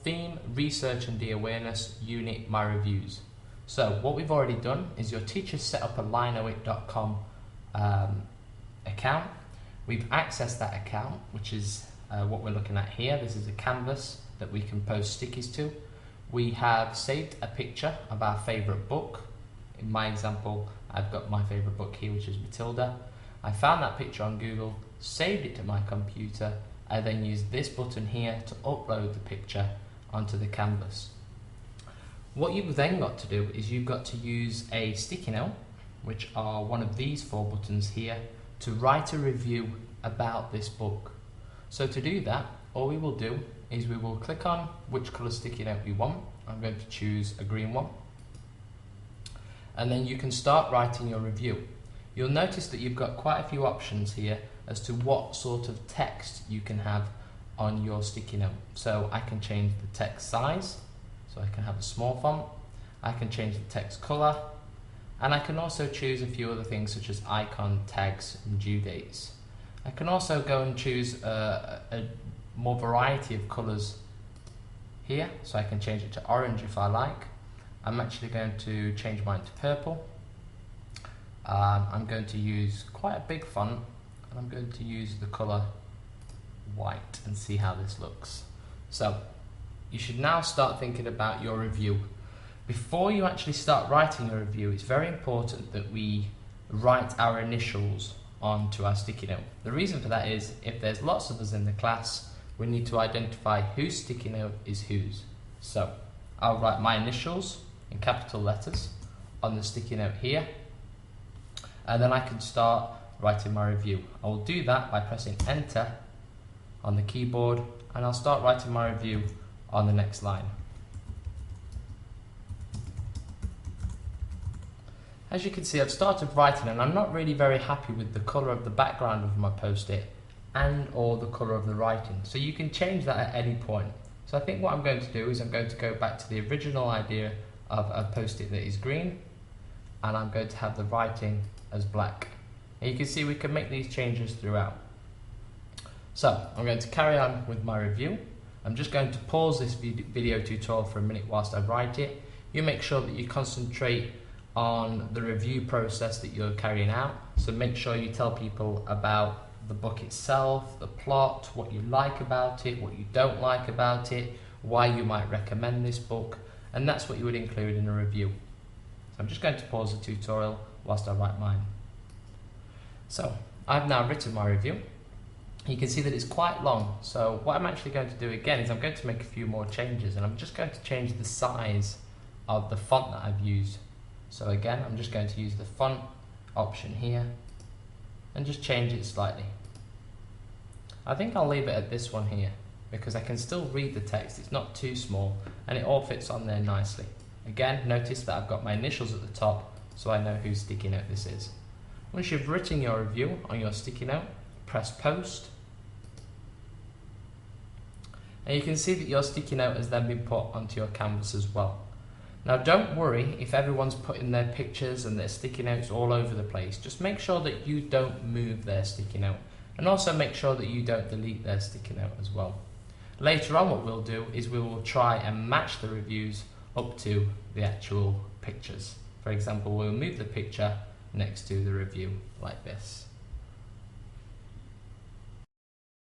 Theme, Research and De-Awareness, Unit, My Reviews. So what we've already done is your teacher set up a lineoit.com account. We've accessed that account, which is what we're looking at here. This is a canvas that we can post stickies to. We have saved a picture of our favourite book. In my example, I've got my favourite book here, which is Matilda. I found that picture on Google, saved it to my computer. I then used this button here to upload the picture onto the canvas. What you've then got to do is you've got to use a sticky note, which are one of these 4 buttons here, to write a review about this book. So to do that, all we will do is we will click on which colour sticky note we want. I'm going to choose a green one. And then you can start writing your review. You'll notice that you've got quite a few options here as to what sort of text you can have on your sticky note. So I can change the text size, so I can have a small font. I can change the text colour, and I can also choose a few other things such as icon, tags and due dates. I can also go and choose a more variety of colours here, so I can change it to orange if I like. I'm actually going to change mine to purple. I'm going to use quite a big font, and I'm going to use the colour white and see how this looks. So you should now start thinking about your review. Before you actually start writing a review, it's very important that we write our initials onto our sticky note. The reason for that is if there's lots of us in the class, we need to identify whose sticky note is whose. So I'll write my initials in capital letters on the sticky note here, and then I can start writing my review. I will do that by pressing enter on the keyboard, and I'll start writing my review on the next line. As you can see, I've started writing, and I'm not really very happy with the colour of the background of my post-it and or the colour of the writing. So you can change that at any point. So I think what I'm going to do is I'm going to go back to the original idea of a post-it that is green, and I'm going to have the writing as black. And you can see we can make these changes throughout. So I'm going to carry on with my review. I'm just going to pause this video tutorial for a minute whilst I write it. You make sure that you concentrate on the review process that you're carrying out. So make sure you tell people about the book itself, the plot, what you like about it, what you don't like about it, why you might recommend this book, and that's what you would include in a review. So I'm just going to pause the tutorial whilst I write mine. So I've now written my review. You can see that it's quite long, so what I'm actually going to do again is I'm going to make a few more changes, and I'm just going to change the size of the font that I've used. So again, I'm just going to use the font option here and just change it slightly. I think I'll leave it at this one here because I can still read the text, it's not too small, and it all fits on there nicely. Again, notice that I've got my initials at the top so I know whose sticky note this is. Once you've written your review on your sticky note, press post, and you can see that your sticky note has then been put onto your canvas as well. Now don't worry if everyone's putting their pictures and their sticky notes all over the place. Just make sure that you don't move their sticky note, and also make sure that you don't delete their sticky note as well. Later on, what we'll do is we will try and match the reviews up to the actual pictures. For example, we'll move the picture next to the review like this.